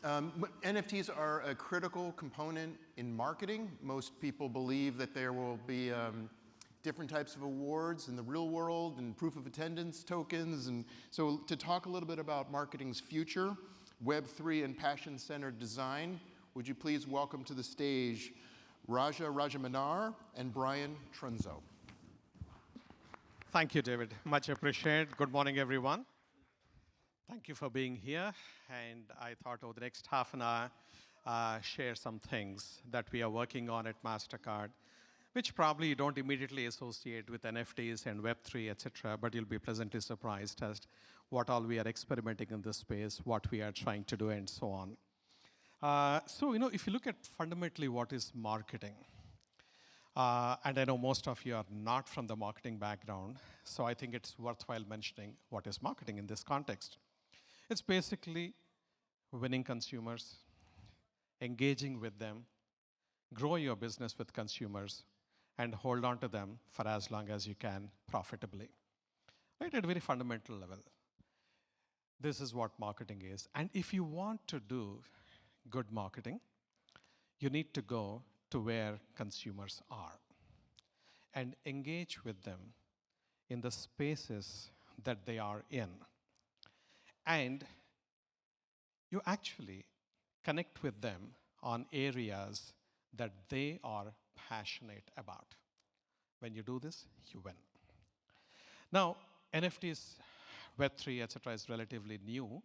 NFTs are a critical component in marketing. Most people believe that there will be different types of awards in the real world and proof of attendance tokens. And so to talk a little bit about marketing's future, Web3 and passion-centered design, would you please welcome to the stage Rajamannar and Brian Trunzo. Thank you, David. Much appreciated. Good morning, everyone. Thank you for being here. And I thought over the next half an hour, share some things that we are working on at MasterCard, which probably you don't immediately associate with NFTs and Web3, et cetera, but you'll be pleasantly surprised as what all we are experimenting in this space, what we are trying to do, and so on. If you look at fundamentally what is marketing, and I know most of you are not from the marketing background, so I think it's worthwhile mentioning what is marketing in this context. It's basically winning consumers, engaging with them, grow your business with consumers, and hold on to them for as long as you can profitably. Right, at a very fundamental level. This is what marketing is. And if you want to do good marketing, you need to go to where consumers are and engage with them in the spaces that they are in. And you actually connect with them on areas that they are passionate about. When you do this, you win. Now, NFTs, Web3, et cetera, is relatively new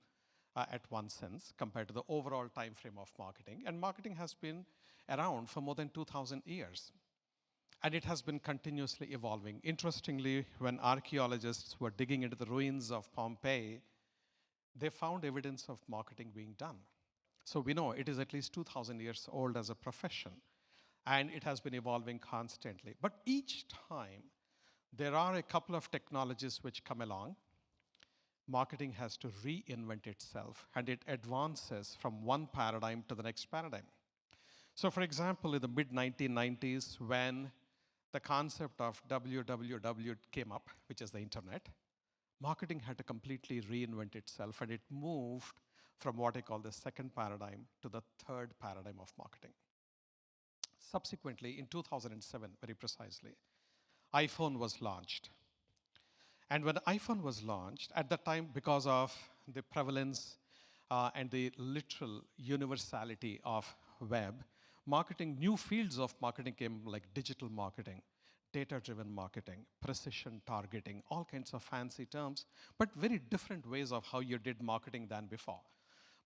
at one sense compared to the overall time frame of marketing. And marketing has been around for more than 2,000 years. And it has been continuously evolving. Interestingly, when archaeologists were digging into the ruins of Pompeii, they found evidence of marketing being done. So we know it is at least 2,000 years old as a profession, and it has been evolving constantly. But each time, there are a couple of technologies which come along. Marketing has to reinvent itself, and it advances from one paradigm to the next paradigm. So for example, in the mid-1990s, when the concept of www came up, which is the internet, marketing had to completely reinvent itself, and it moved from what I call the second paradigm to the third paradigm of marketing. Subsequently, in 2007, very precisely, iPhone was launched. And when iPhone was launched, at that time, because of the prevalence and the literal universality of web, marketing, new fields of marketing came like digital marketing, data-driven marketing, precision targeting, all kinds of fancy terms, but very different ways of how you did marketing than before.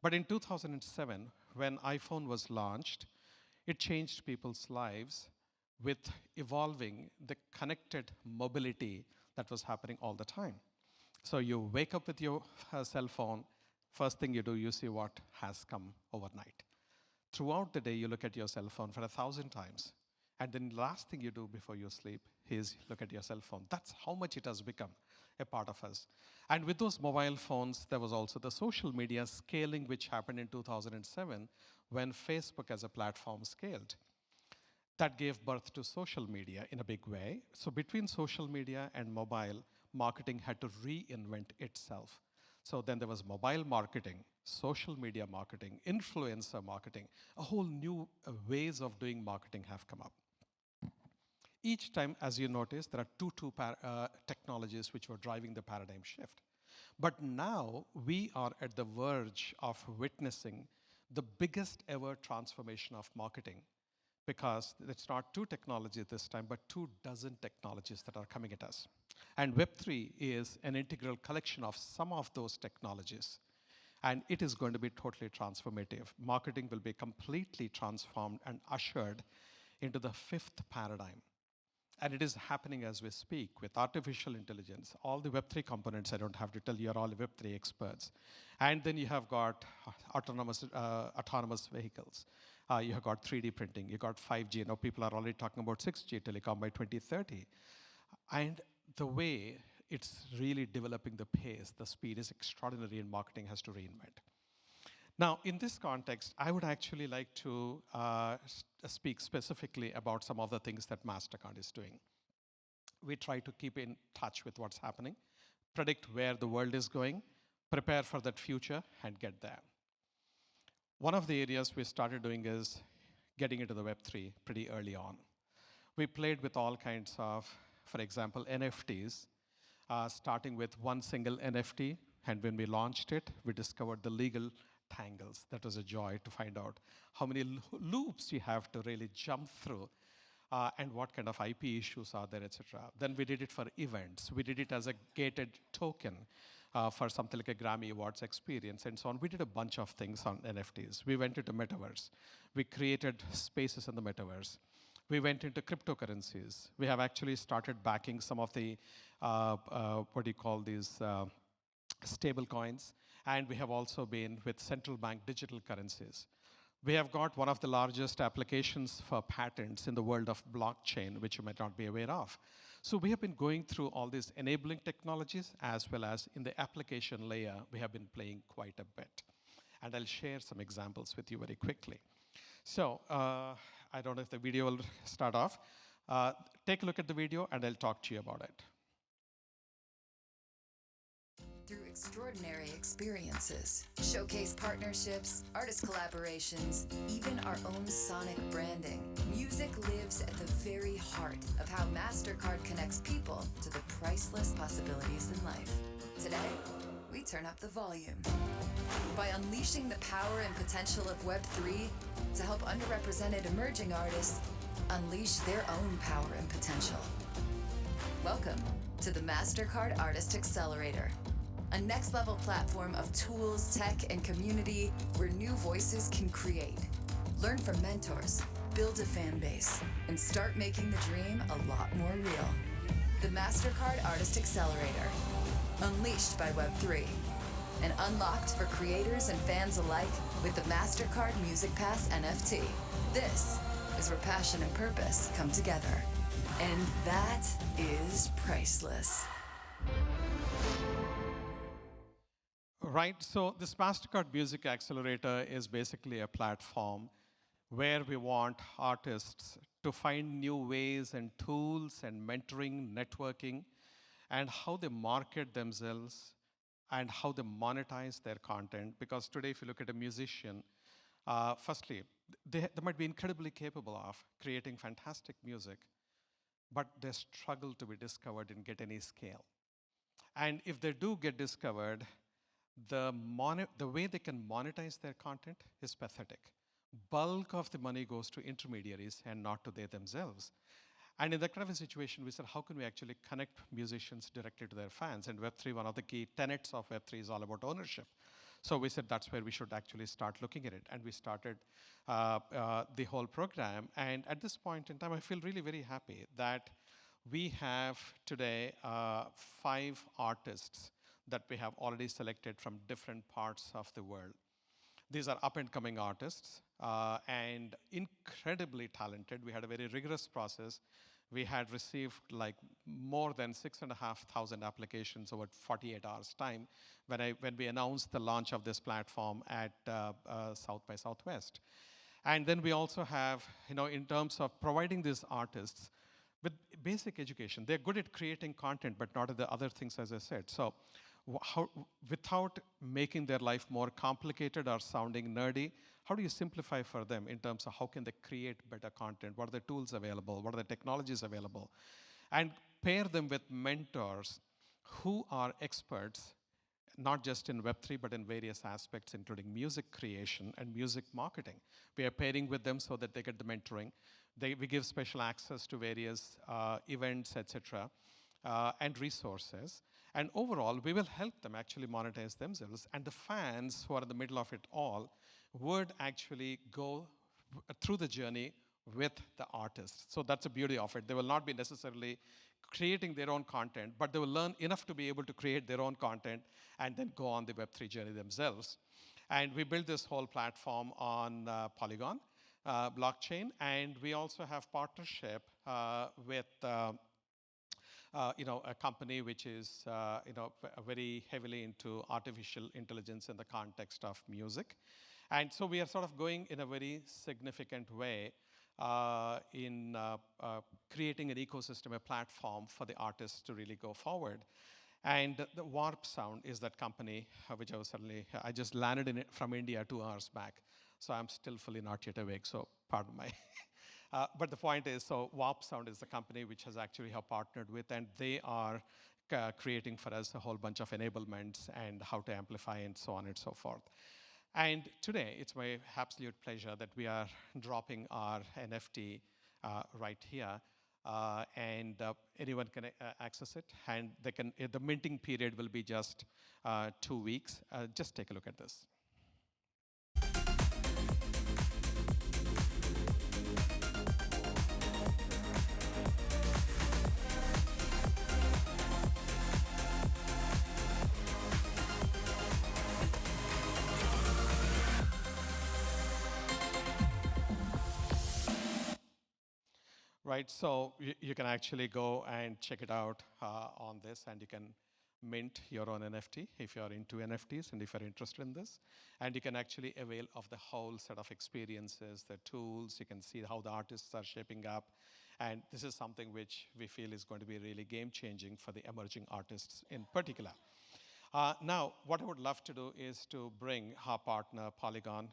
But in 2007, when iPhone was launched, it changed people's lives with evolving the connected mobility that was happening all the time. So you wake up with your cell phone, first thing you do, you see what has come overnight. Throughout the day, you look at your cell phone for 1,000 times. And then the last thing you do before you sleep is look at your cell phone. That's how much it has become a part of us. And with those mobile phones, there was also the social media scaling, which happened in 2007 when Facebook as a platform scaled. That gave birth to social media in a big way. So between social media and mobile, marketing had to reinvent itself. So then there was mobile marketing, social media marketing, influencer marketing, a whole new ways of doing marketing have come up. Each time, as you notice, there are two technologies which were driving the paradigm shift. But now we are at the verge of witnessing the biggest ever transformation of marketing, because it's not two technologies this time, but 24 technologies that are coming at us. And Web3 is an integral collection of some of those technologies. And it is going to be totally transformative. Marketing will be completely transformed and ushered into the fifth paradigm. And it is happening as we speak with artificial intelligence. All the Web3 components, I don't have to tell you, are all Web3 experts. And then you have got autonomous vehicles. You have got 3D printing. You got 5G. Now people are already talking about 6G telecom by 2030. And the way it's really developing the pace, the speed is extraordinary, and marketing has to reinvent. Now, in this context, I would actually like to speak specifically about some of the things that MasterCard is doing. We try to keep in touch with what's happening, predict where the world is going, prepare for that future, and get there. One of the areas we started doing is getting into the Web3 pretty early on. We played with all kinds of, for example, NFTs, starting with one single NFT. And when we launched it, we discovered the legal tangles. That was a joy to find out how many loops you have to really jump through, and what kind of IP issues are there, etc. Then we did it for events. We did it as a gated token for something like a Grammy Awards experience and so on. We did a bunch of things on NFTs. We went into metaverse. We created spaces in the metaverse. We went into cryptocurrencies. We have actually started backing some of the, what do you call these, stable coins. And we have also been with central bank digital currencies. We have got one of the largest applications for patents in the world of blockchain, which you might not be aware of. So we have been going through all these enabling technologies, as well as in the application layer, we have been playing quite a bit. And I'll share some examples with you very quickly. So I don't know if the video will start off. Take a look at the video, and I'll talk to you about it. Through extraordinary experiences, showcase partnerships, artist collaborations, even our own sonic branding, music lives at the very heart of how MasterCard connects people to the priceless possibilities in life. Today, we turn up the volume by unleashing the power and potential of Web3 to help underrepresented emerging artists unleash their own power and potential. Welcome to the MasterCard Artist Accelerator, a next-level platform of tools, tech, and community where new voices can create. Learn from mentors, build a fan base, and start making the dream a lot more real. The MasterCard Artist Accelerator, unleashed by Web3, and unlocked for creators and fans alike with the MasterCard Music Pass NFT. This is where passion and purpose come together. And that is priceless. Right, so this MasterCard Music Accelerator is basically a platform where we want artists to find new ways and tools and mentoring, networking, and how they market themselves and how they monetize their content. Because today, if you look at a musician, firstly, they might be incredibly capable of creating fantastic music, but they struggle to be discovered and get any scale. And if they do get discovered, the way they can monetize their content is pathetic. Bulk of the money goes to intermediaries and not to they themselves. And in that kind of a situation, we said, how can we actually connect musicians directly to their fans? And Web3, one of the key tenets of Web3 is all about ownership. So we said that's where we should actually start looking at it. And we started the whole program. And at this point in time, I feel really very happy that we have today 5 artists that we have already selected from different parts of the world. These are up-and-coming artists and incredibly talented. We had a very rigorous process. We had received like more than 6,500 applications over 48 hours time when we announced the launch of this platform at South by Southwest. And then we also have, in terms of providing these artists with basic education. They're good at creating content, but not at the other things, as I said. So without making their life more complicated or sounding nerdy, how do you simplify for them in terms of how can they create better content? What are the tools available? What are the technologies available? And pair them with mentors who are experts, not just in Web3, but in various aspects, including music creation and music marketing. We are pairing with them so that they get the mentoring. We give special access to various events, etc., and resources. And overall, we will help them actually monetize themselves. And the fans who are in the middle of it all would actually go through the journey with the artist. So that's the beauty of it. They will not be necessarily creating their own content, but they will learn enough to be able to create their own content and then go on the Web3 journey themselves. And we built this whole platform on Polygon blockchain. And we also have partnership with a company which is very heavily into artificial intelligence in the context of music. And so we are sort of going in a very significant way in creating an ecosystem, a platform for the artists to really go forward. And the Warp Sound is that company, which I just landed in it from India 2 hours back. So I'm still fully not yet awake, so pardon my. But the point is, so Warp Sound is the company which has actually have partnered with, and they are creating for us a whole bunch of enablements and how to amplify and so on and so forth. And today, it's my absolute pleasure that we are dropping our NFT right here. And anyone can access it. And they can, the minting period will be just 2 weeks. Just take a look at this. Right, so you can actually go and check it out on this, and you can mint your own NFT if you're into NFTs and if you're interested in this. And you can actually avail of the whole set of experiences, the tools, you can see how the artists are shaping up. And this is something which we feel is going to be really game-changing for the emerging artists in particular. Now, what I would love to do is to bring our partner, Polygon,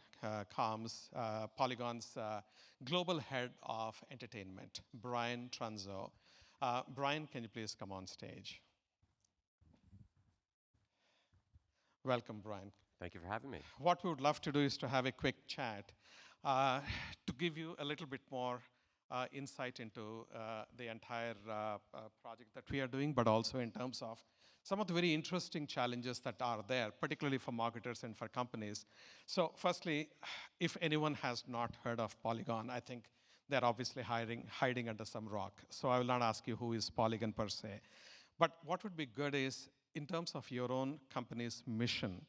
Polygon's global head of entertainment, Brian Trunzo. Brian, can you please come on stage? Welcome, Brian. Thank you for having me. What we would love to do is to have a quick chat to give you a little bit more insight into the entire project that we are doing, but also in terms of some of the very interesting challenges that are there, particularly for marketers and for companies. So firstly, if anyone has not heard of Polygon, I think they're obviously hiding under some rock. So I will not ask you who is Polygon per se. But what would be good is, in terms of your own company's mission,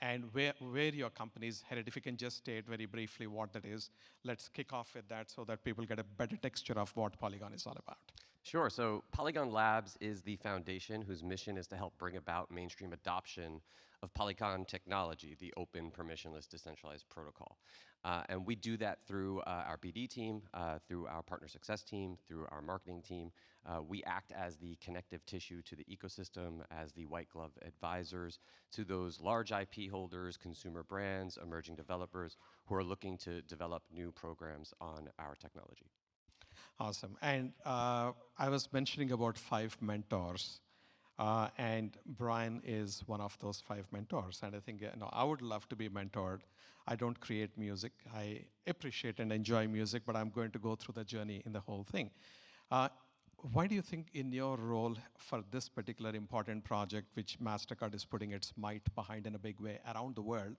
and where your company is headed, if you can just state very briefly what that is, let's kick off with that so that people get a better texture of what Polygon is all about. Sure, so Polygon Labs is the foundation whose mission is to help bring about mainstream adoption of Polygon technology, the open, permissionless, decentralized protocol. And we do that through our BD team, through our partner success team, through our marketing team. We act as the connective tissue to the ecosystem, as the white glove advisors to those large IP holders, consumer brands, emerging developers who are looking to develop new programs on our technology. Awesome. And I was mentioning about 5 mentors. And Brian is one of those 5 mentors. And I think I would love to be mentored. I don't create music. I appreciate and enjoy music, but I'm going to go through the journey in the whole thing. Why do you think in your role for this particular important project, which MasterCard is putting its might behind in a big way around the world,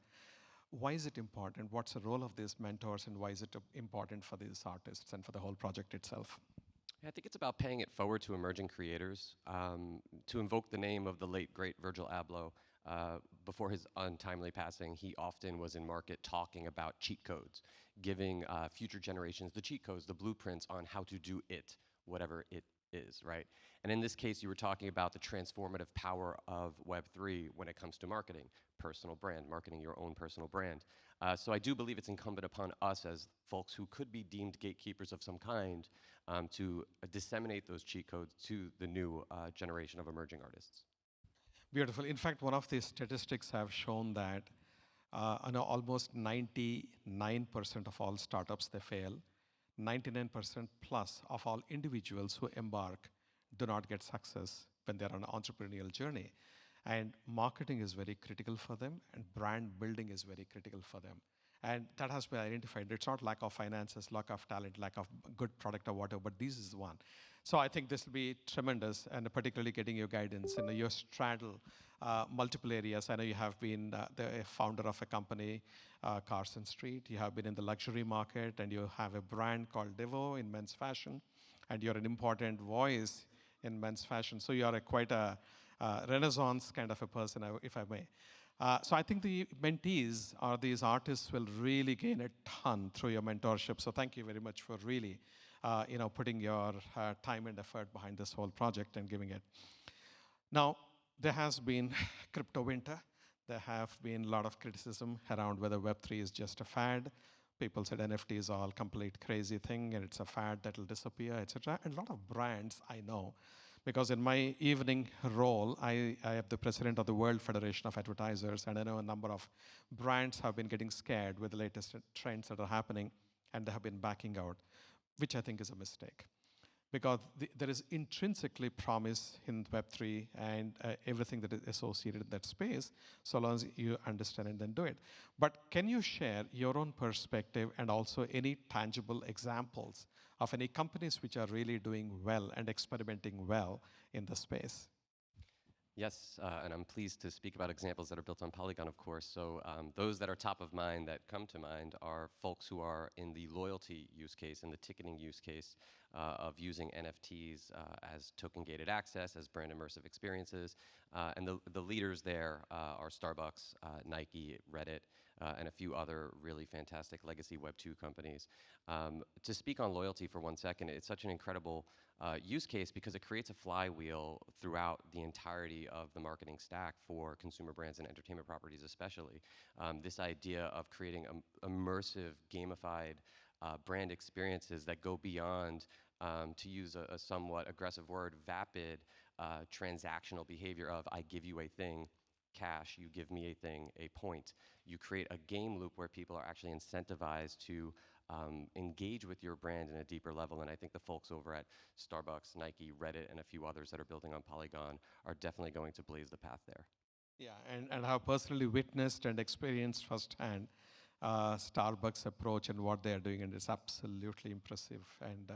why is it important? What's the role of these mentors, and why is it important for these artists and for the whole project itself? I think it's about paying it forward to emerging creators. To invoke the name of the late, great Virgil Abloh, before his untimely passing, he often was in market talking about cheat codes, giving future generations the cheat codes, the blueprints on how to do it, whatever it is, right? And in this case, you were talking about the transformative power of Web3 when it comes to marketing, personal brand, marketing your own personal brand. So I do believe it's incumbent upon us as folks who could be deemed gatekeepers of some kind to disseminate those cheat codes to the new generation of emerging artists. Beautiful. In fact, one of the statistics have shown that almost 99% of all startups, they fail. 99% plus of all individuals who embark do not get success when they're on an entrepreneurial journey. And marketing is very critical for them, and brand building is very critical for them. And that has been identified. It's not lack of finances, lack of talent, lack of good product or whatever, but this is one. So I think this will be tremendous, and particularly getting your guidance. And you straddle multiple areas. I know you have been the founder of a company, Carson Street. You have been in the luxury market, and you have a brand called Devo in men's fashion, and you're an important voice in men's fashion. So you are quite a renaissance kind of a person, if I may. So I think the mentees or these artists will really gain a ton through your mentorship. So thank you very much for really putting your time and effort behind this whole project and giving it. Now, there has been crypto winter. There have been a lot of criticism around whether Web3 is just a fad. People said NFT is all complete crazy thing and it's a fad that will disappear, etc. And a lot of brands I know, Because in my evening role, I am the president of the World Federation of Advertisers, and I know a number of brands have been getting scared with the latest trends that are happening, and they have been backing out, which I think is a mistake. Because there is intrinsically promise in Web3 and everything that is associated in that space, so long as you understand it, then do it. But can you share your own perspective and also any tangible examples of any companies which are really doing well and experimenting well in the space? Yes, and I'm pleased to speak about examples that are built on Polygon, of course. So those that are top of mind that come to mind are folks who are in the loyalty use case and the ticketing use case of using NFTs as token-gated access, as brand immersive experiences. And the leaders there are Starbucks, Nike, Reddit, and a few other really fantastic legacy Web2 companies. To speak on loyalty for 1 second, it's such an incredible use case because it creates a flywheel throughout the entirety of the marketing stack for consumer brands and entertainment properties especially. This idea of creating immersive, gamified brand experiences that go beyond, to use a somewhat aggressive word, vapid transactional behavior of I give you a thing, cash, you give me a thing, a point. You create a game loop where people are actually incentivized to engage with your brand in a deeper level. And I think the folks over at Starbucks, Nike, Reddit, and a few others that are building on Polygon are definitely going to blaze the path there. Yeah, and have personally witnessed and experienced firsthand Starbucks' approach and what they are doing, and it's absolutely impressive. And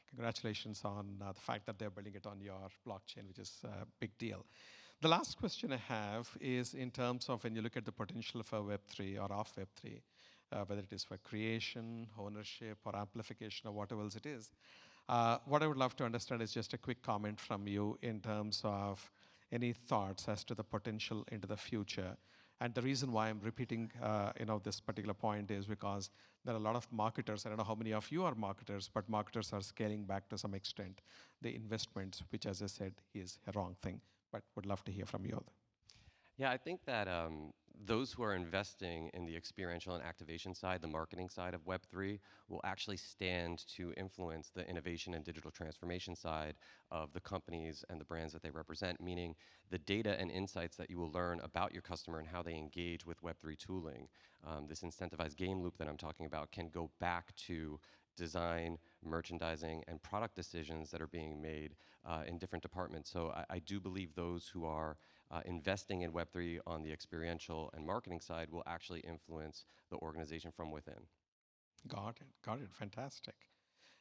congratulations on the fact that they're building it on your blockchain, which is a big deal. The last question I have is in terms of when you look at the potential for Web3 or of Web3, whether it is for creation, ownership, or amplification, or whatever else it is. What I would love to understand is just a quick comment from you in terms of any thoughts as to the potential into the future. And the reason why I'm repeating this particular point is because there are a lot of marketers. I don't know how many of you are marketers, but marketers are scaling back to some extent the investments, which, as I said, is a wrong thing. But would love to hear from you. Yeah, I think that those who are investing in the experiential and activation side, the marketing side of Web3, will actually stand to influence the innovation and digital transformation side of the companies and the brands that they represent, meaning the data and insights that you will learn about your customer and how they engage with Web3 tooling. This incentivized game loop that I'm talking about can go back to design, merchandising, and product decisions that are being made in different departments. So I do believe those who are investing in Web3 on the experiential and marketing side will actually influence the organization from within. Got it, fantastic.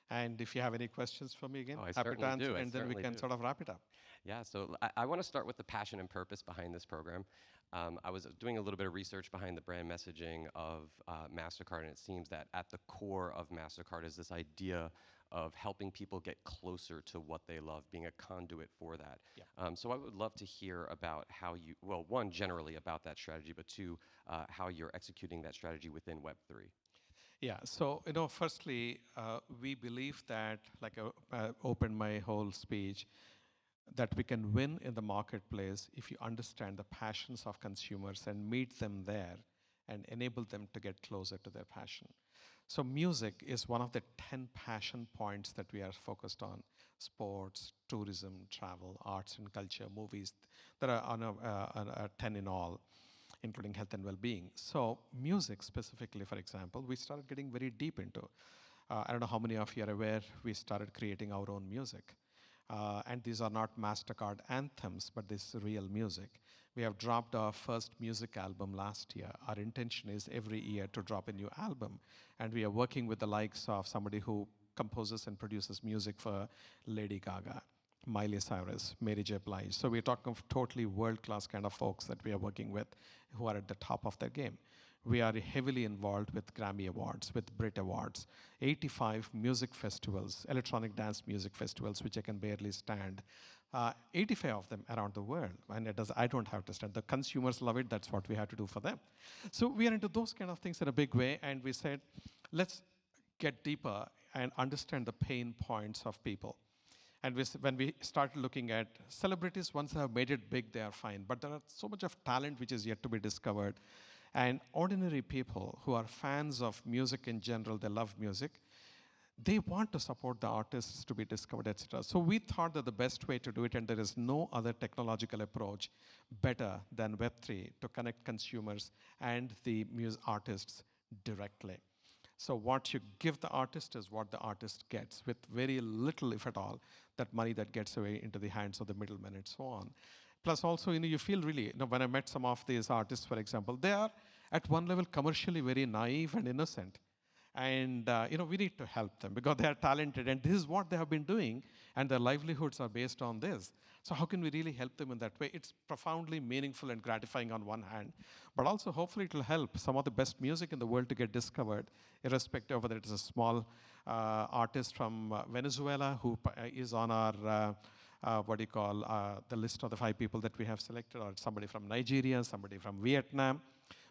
And if you have any questions for me again, I happy to answer, do. and then we can sort of wrap it up. Yeah, so I want to start with the passion and purpose behind this program. I was doing a little bit of research behind the brand messaging of MasterCard, and it seems that at the core of MasterCard is this idea of helping people get closer to what they love, being a conduit for that. Yeah. So I would love to hear about how you, well, one, generally about that strategy, but two, how you're executing that strategy within Web3. Yeah, so, firstly, we believe that, like I opened my whole speech, that we can win in the marketplace if you understand the passions of consumers and meet them there and enable them to get closer to their passion. So music is one of the 10 passion points that we are focused on. Sports, tourism, travel, arts and culture, movies. There are on 10 in all, including health and well-being. So music specifically, for example, we started getting very deep into. I don't know how many of you are aware, we started creating our own music. And these are not MasterCard anthems, but this is real music. We have dropped our first music album last year. Our intention is every year to drop a new album. And we are working with the likes of somebody who composes and produces music for Lady Gaga, Miley Cyrus, Mary J. Blige. So we're talking of totally world-class kind of folks that we are working with who are at the top of their game. We are heavily involved with Grammy Awards, with Brit Awards, 85 music festivals, electronic dance music festivals, which I can barely stand. 85 of them around the world, and I don't have to stand. The consumers love it, that's what we have to do for them. So we are into those kind of things in a big way, and we said, let's get deeper and understand the pain points of people. And when we started looking at celebrities, once they have made it big, they are fine. But there are so much of talent which is yet to be discovered. And ordinary people who are fans of music in general, they love music. they want to support the artists to be discovered, etc. So we thought that the best way to do it, and there is no other technological approach better than Web3 to connect consumers and the artists directly. So what you give the artist is what the artist gets, with very little, if at all, that money that gets away into the hands of the middlemen and so on. Plus also, you feel really, when I met some of these artists, for example, they are at one level commercially very naive and innocent. And we need to help them because they are talented, and this is what they have been doing, and their livelihoods are based on this. So how can we really help them in that way? It's profoundly meaningful and gratifying on one hand, but also hopefully it will help some of the best music in the world to get discovered, irrespective of whether it is a small artist from Venezuela who is on our the list of the 5 people that we have selected, or somebody from Nigeria, somebody from Vietnam.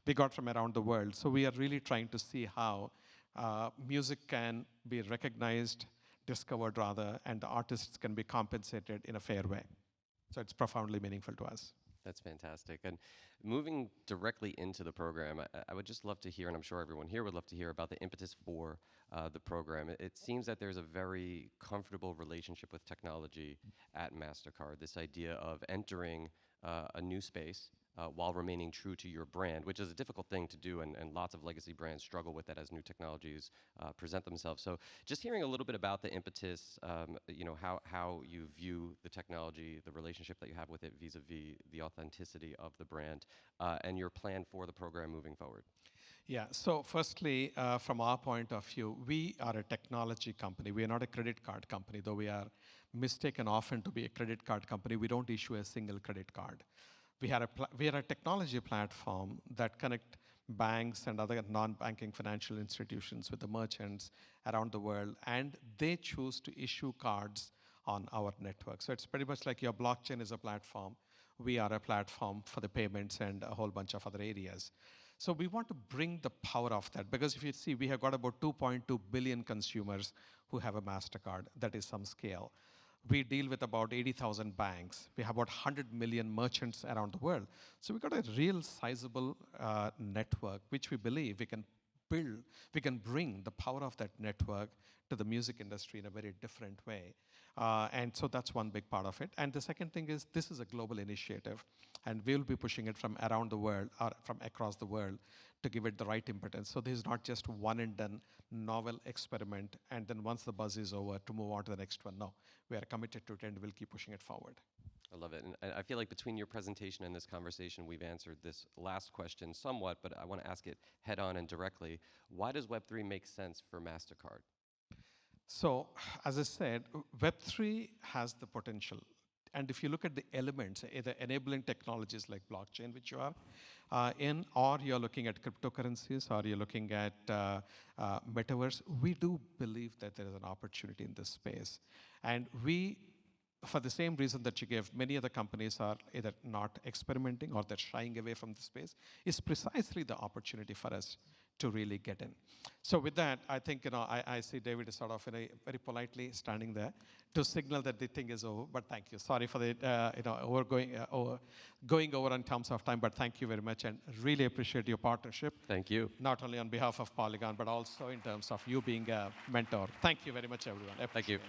We got from around the world. So we are really trying to see how music can be recognized, discovered rather, and the artists can be compensated in a fair way. So it's profoundly meaningful to us. That's fantastic. And moving directly into the program, I would just love to hear, and I'm sure everyone here would love to hear, about the impetus for the program. It seems that there's a very comfortable relationship with technology at MasterCard, this idea of entering a new space while remaining true to your brand, which is a difficult thing to do, and lots of legacy brands struggle with that as new technologies present themselves. So just hearing a little bit about the impetus, how you view the technology, the relationship that you have with it vis-a-vis the authenticity of the brand, and your plan for the program moving forward. Yeah, so firstly, from our point of view, we are a technology company. We are not a credit card company, though we are mistaken often to be a credit card company. We don't issue a single credit card. We are a technology platform that connect banks and other non-banking financial institutions with the merchants around the world, and they choose to issue cards on our network. So it's pretty much like your blockchain is a platform. We are a platform for the payments and a whole bunch of other areas. So we want to bring the power of that, because if you see, we have got about 2.2 billion consumers who have a MasterCard. That is some scale. We deal with about 80,000 banks. We have about 100 million merchants around the world. So we've got a real sizable network, which we believe we can build. We can bring the power of that network to the music industry in a very different way. And so that's one big part of it. And the second thing is, this is a global initiative, and we'll be pushing it from around the world, or from across the world, to give it the right impetus. So this is not just one and done novel experiment, and then once the buzz is over, to move on to the next one. No, we are committed to it, and we'll keep pushing it forward. I love it. And I feel like between your presentation and this conversation, we've answered this last question somewhat, but I want to ask it head on and directly. Why does Web3 make sense for MasterCard? So, as I said, Web3 has the potential. And if you look at the elements, either enabling technologies like blockchain, which you are in, or you're looking at cryptocurrencies, or you're looking at metaverse, we do believe that there is an opportunity in this space. And we, for the same reason that you gave, many other companies are either not experimenting or they're shying away from the space, is precisely the opportunity for us to really get in. So with that, I think, I see David is sort of very politely standing there to signal that the thing is over, but thank you. Sorry for the, going over in terms of time, but thank you very much, and really appreciate your partnership. Thank you. Not only on behalf of Polygon, but also in terms of you being a mentor. Thank you very much, everyone. Thank you.